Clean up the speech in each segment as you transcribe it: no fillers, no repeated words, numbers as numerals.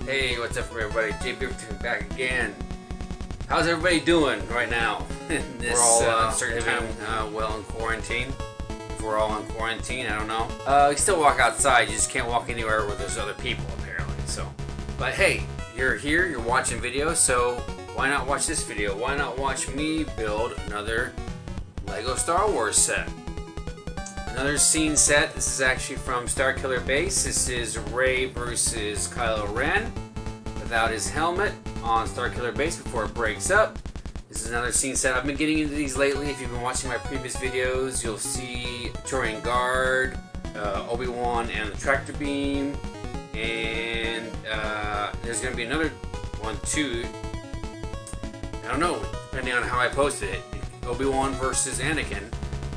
Hey, what's up everybody? JB back again. How's everybody doing right now? This, we're all uncertain time, well in quarantine. If we're all in quarantine, I don't know. You still walk outside, you just can't walk anywhere where there's other people apparently. So, but hey, you're here, you're watching videos, so why not watch this video? Why not watch me build another Lego Star Wars set? Another scene set. This is actually from Starkiller Base. This is Rey versus Kylo Ren without his helmet on Starkiller Base before it breaks up. This is another scene set. I've been getting into these lately. If you've been watching my previous videos, you'll see Turian Guard, Obi-Wan and the tractor beam, and there's going to be another one too. I don't know, depending on how I posted it. Obi-Wan versus Anakin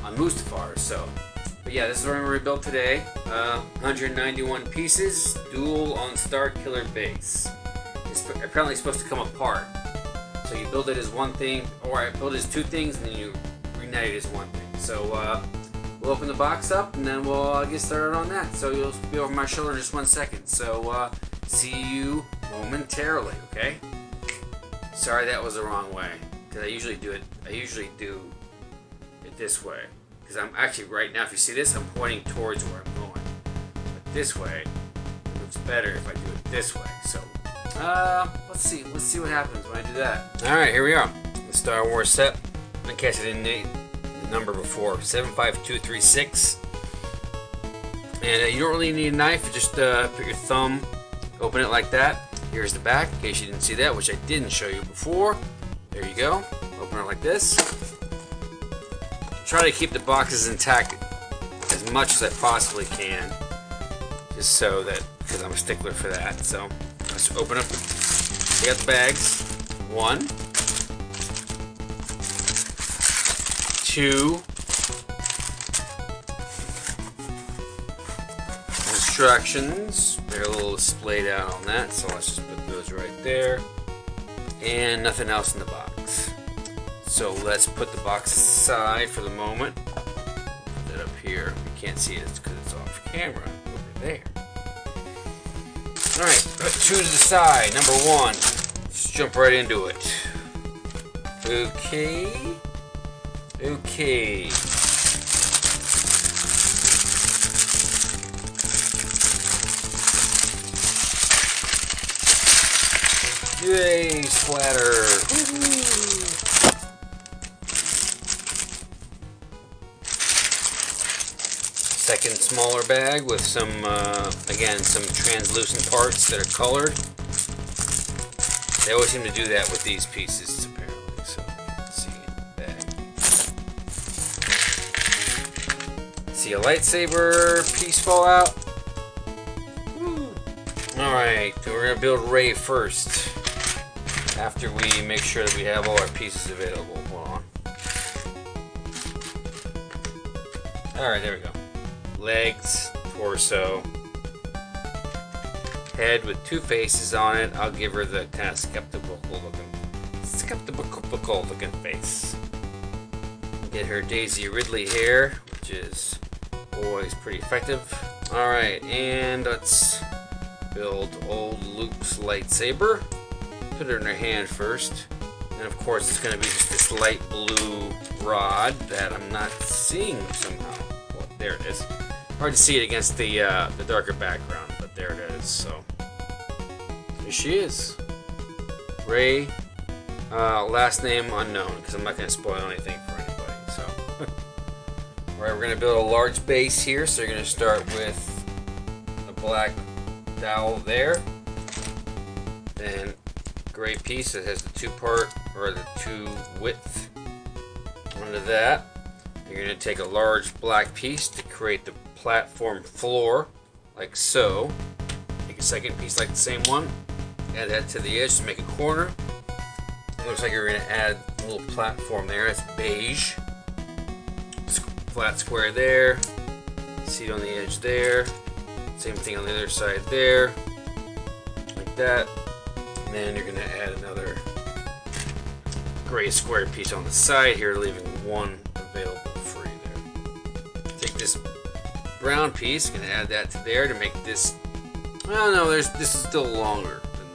on Mustafar. So. But yeah, this is what I'm going to rebuild today. 191 pieces, dual on Starkiller Base. It's apparently supposed to come apart. So you build it as one thing, or I build it as two things, and then you reunite it as one thing. So we'll open the box up, and then we'll get started on that. So you'll be over my shoulder in just 1 second. So see you momentarily, okay? Sorry that was the wrong way, because I usually do it this way. Because I'm actually, right now, if you see this, I'm pointing towards where I'm going. But this way, it looks better if I do it this way. So, let's see what happens when I do that. Alright, here we are. The Star Wars set. In case I didn't need the number before. 75236. And you don't really need a knife. Just put your thumb, open it like that. Here's the back, in case you didn't see that, which I didn't show you before. There you go. Open it like this. Try to keep the boxes intact as much as I possibly can, just so that, because I'm a stickler for that. So let's open up. We got the bags. 1, 2. Instructions. They're a little displayed out on that, so let's just put those right there. And nothing else in the box. So let's put the box aside for the moment. Put that up here. You can't see it because it's off camera over there. Alright, put 2 to the side. Number 1. Let's jump right into it. Okay. Yay, splatter. Woo-hoo. Second smaller bag with some, again, some translucent parts that are colored. They always seem to do that with these pieces, apparently. So, let's see the bag. See a lightsaber piece fall out. Alright, so we're going to build Rey first. After we make sure that we have all our pieces available. Hold on. Alright, there we go. Legs, torso, head with 2 faces on it. I'll give her the kind of skeptical looking face. Get her Daisy Ridley hair, which is always pretty effective. Alright, and let's build old Luke's lightsaber. Put it in her hand first. And of course it's going to be just this light blue rod that I'm not seeing somehow. Well, there it is. Hard to see it against the darker background, but there it is. So here she is, Rey. Last name unknown, because I'm not going to spoil anything for anybody. So, all right, we're going to build a large base here. So you're going to start with a black dowel there, then gray piece that has the 2-part or the 2 width. Under that, you're going to take a large black piece to create the platform floor, like so. Take a second piece like the same one, add that to the edge to make a corner. It looks like you're going to add a little platform there. It's beige. Flat square there. Seat on the edge there. Same thing on the other side there. Like that. And then you're going to add another gray square piece on the side here, leaving one available free there. Take this brown piece, gonna add that to there to make this. Well, no, this is still longer than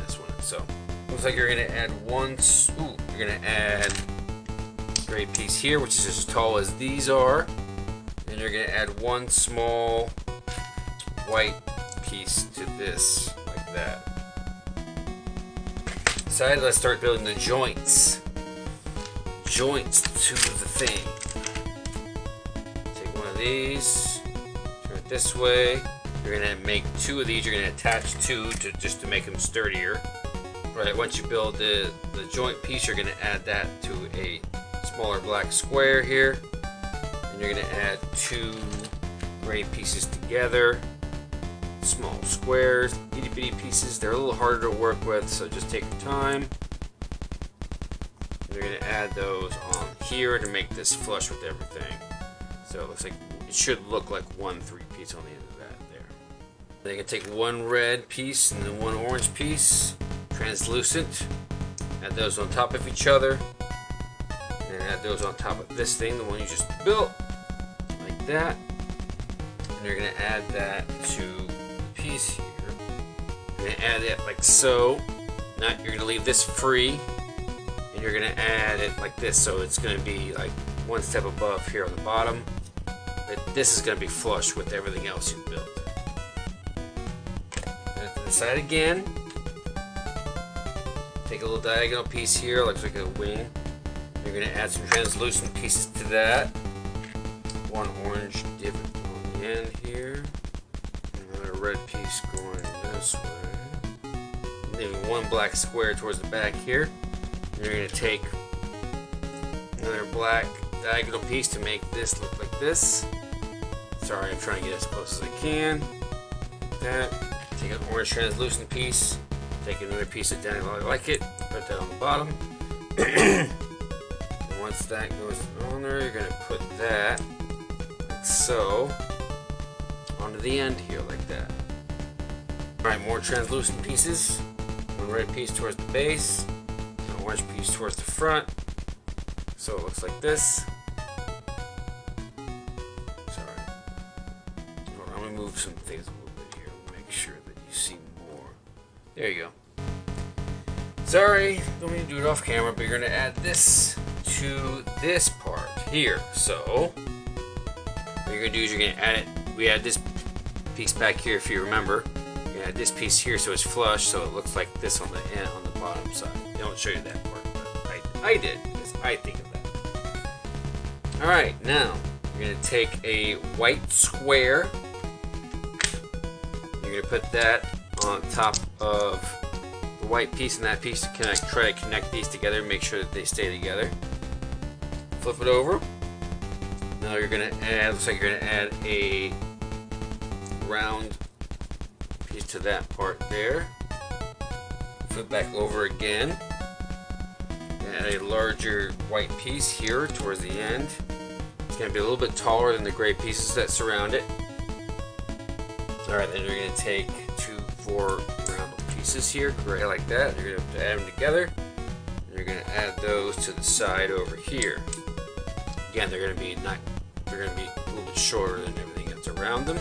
So looks like you're gonna add you're gonna add gray piece here, which is as tall as these are, and you're gonna add one small white piece to this, like that. Decided, let's start building the joints to the thing. Take one of these, turn it this way. You're gonna make two of these. You're gonna attach two just to make them sturdier. Right. Once you build the joint piece, you're gonna add that to a smaller black square here, and you're gonna add two gray pieces together. Small squares, itty bitty pieces. They're a little harder to work with, so just take your time. You're gonna add those on here to make this flush with everything. So it looks like it should look like one 3-piece on the end of that there. Then you can take one red piece and then one orange piece, translucent. Add those on top of each other, and add those on top of this thing, the one you just built, like that. And you're gonna add that to piece here. You're gonna add it like so. Now you're gonna leave this free, and you're gonna add it like this, so it's gonna be like one step above here on the bottom. But this is gonna be flush with everything else you built. And to the side again. Take a little diagonal piece here, looks like a wing. You're gonna add some translucent pieces to that. One orange divot on the end here. Another red piece going this way. Maybe one black square towards the back here. And you're going to take another black diagonal piece to make this look like this. Sorry, I'm trying to get as close as I can. Like that. Take an orange translucent piece. Take another piece of down how I like it. Put that on the bottom. And once that goes on there, you're going to put that like so onto the end here like that. Alright, more translucent pieces. One red piece towards the base, an orange piece towards the front. So it looks like this. Sorry. Hold on, I'm going to move some things a little bit here. Make sure that you see more. There you go. Sorry, don't mean to do it off camera, but you're going to add this to this part here. So what you're going to do is you're going to add it. We add this piece back here, if you remember. You're gonna add this piece here so it's flush, so it looks like this on the end, on the bottom side. They don't show you that part, but I did because I think of that. All right, now you're gonna take a white square. You're gonna put that on top of the white piece and that piece to connect. Try to connect these together, make sure that they stay together. Flip it over. Now you're gonna add. Looks like you're gonna add a round piece to that part there. Flip back over again. Add a larger white piece here towards the end. It's going to be a little bit taller than the gray pieces that surround it. Alright, then you're going to take 2 4 round pieces here, gray like that. You're going to add them together. And you're going to add those to the side over here. Again, they're going to be a little bit shorter than everything that's around them.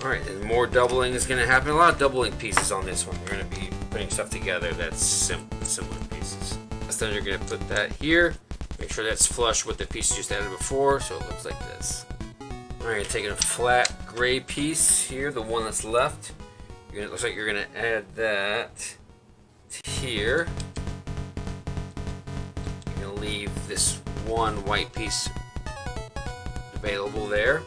Alright, and more doubling is going to happen. A lot of doubling pieces on this one. We're going to be putting stuff together that's similar pieces. Then you're going to put that here. Make sure that's flush with the piece you just added before, so it looks like this. Alright, taking a flat gray piece here, the one that's left. It looks like you're going to add that to here. You're going to leave this one white piece available there.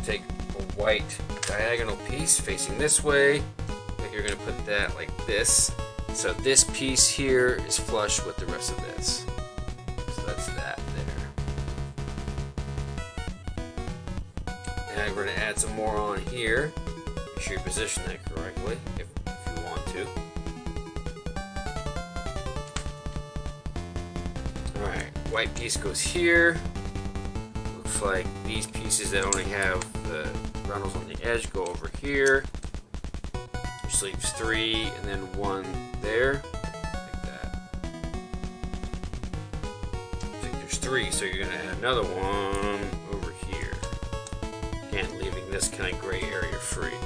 Take a white diagonal piece facing this way. You're going to put that like this. So this piece here is flush with the rest of this. So that's that there. And we're going to add some more on here. Make sure you position that correctly if you want to. Alright, white piece goes here. Looks like these pieces that only have the roundels on the edge go over here, which leaves 3 and then 1 there, like that. I think there's 3, so you're going to add another one over here. Again, leaving this kind of gray area free.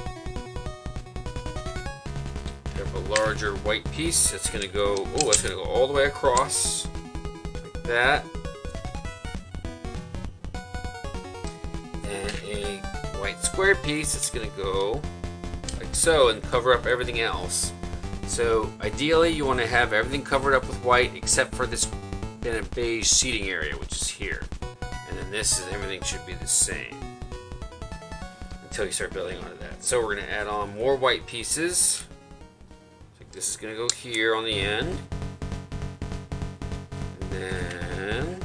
a larger white piece. It's gonna go, oh, it's gonna go all the way across, like that. And a white square piece, it's gonna go like so and cover up everything else. So ideally you want to have everything covered up with white except for this kind of beige seating area, which is here. And then this is, everything should be the same until you start building onto that. So we're going to add on more white pieces. Like this is going to go here on the end. And then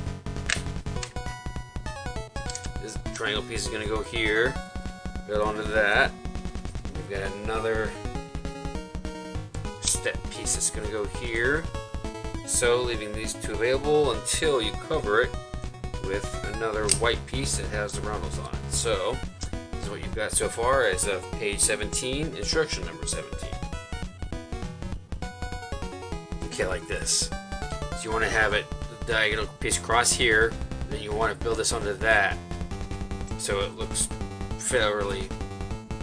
this triangle piece is going to go here. Build onto that. We've got another step piece that's going to go here. So leaving these two available until you cover it with another white piece that has the roundels on it. So this is what you've got so far as of page 17, instruction number 17. Okay, like this. So you want to have it the diagonal piece across here, then you want to build this onto that so it looks fairly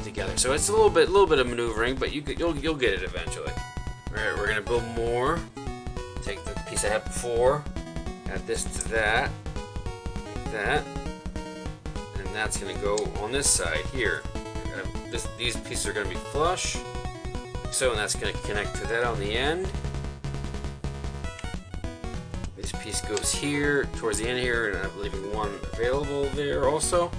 together. So it's a little bit of maneuvering, but you'll get it eventually. Alright, we're gonna build more. Take the piece I had before, add this to that, like that, and that's gonna go on this side here. These pieces are gonna be flush, like so, and that's gonna connect to that on the end. This piece goes here, towards the end here, and I'm leaving one available there also.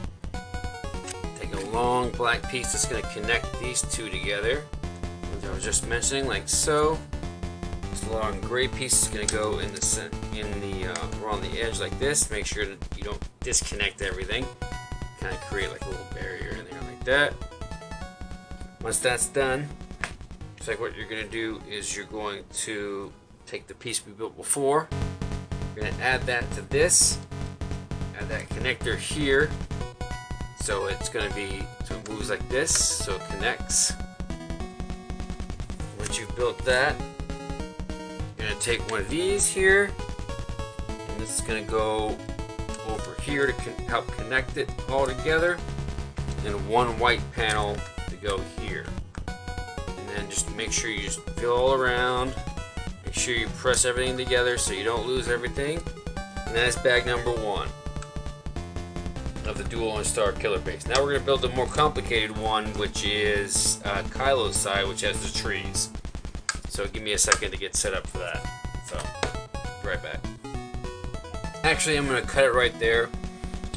Take a long black piece that's gonna connect these two together. I was just mentioning, like so. This long gray piece is going to go in the around the edge like this. Make sure that you don't disconnect everything. Kind of create like a little barrier in there like that. Once that's done, it's like what you're going to do is you're going to take the piece we built before. You're going to add that to this. Add that connector here. So it's going to be, so it moves like this, so it connects. Once you've built that, you're going to take one of these here, and this is going to go over here to help connect it all together, and one white panel to go here. And then just make sure you just fill all around, make sure you press everything together so you don't lose everything. And that's bag number 1 of the Duel and Starkiller Base. Now we're going to build a more complicated one, which is Kylo's side, which has the trees. So give me a second to get set up for that. So, be right back. Actually, I'm going to cut it right there.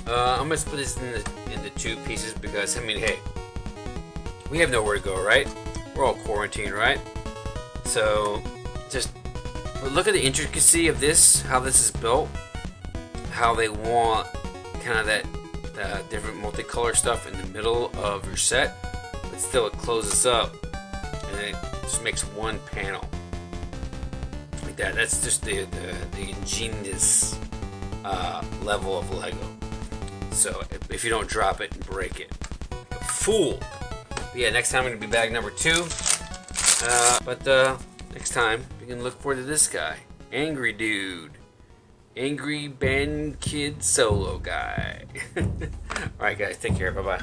I'm going to split this into 2 pieces because, I mean, hey, we have nowhere to go, right? We're all quarantined, right? So, just look at the intricacy of this, how this is built, how they want kind of that different multicolor stuff in the middle of your set, but still it closes up and it just makes one panel like that. That's just the ingenious level of Lego. So if you don't drop it and break it, a fool. But yeah, next time I'm gonna be bag number 2. Next time you can look forward to this guy, Angry Dude. Angry Band Kid Solo Guy. Alright guys, take care, bye bye.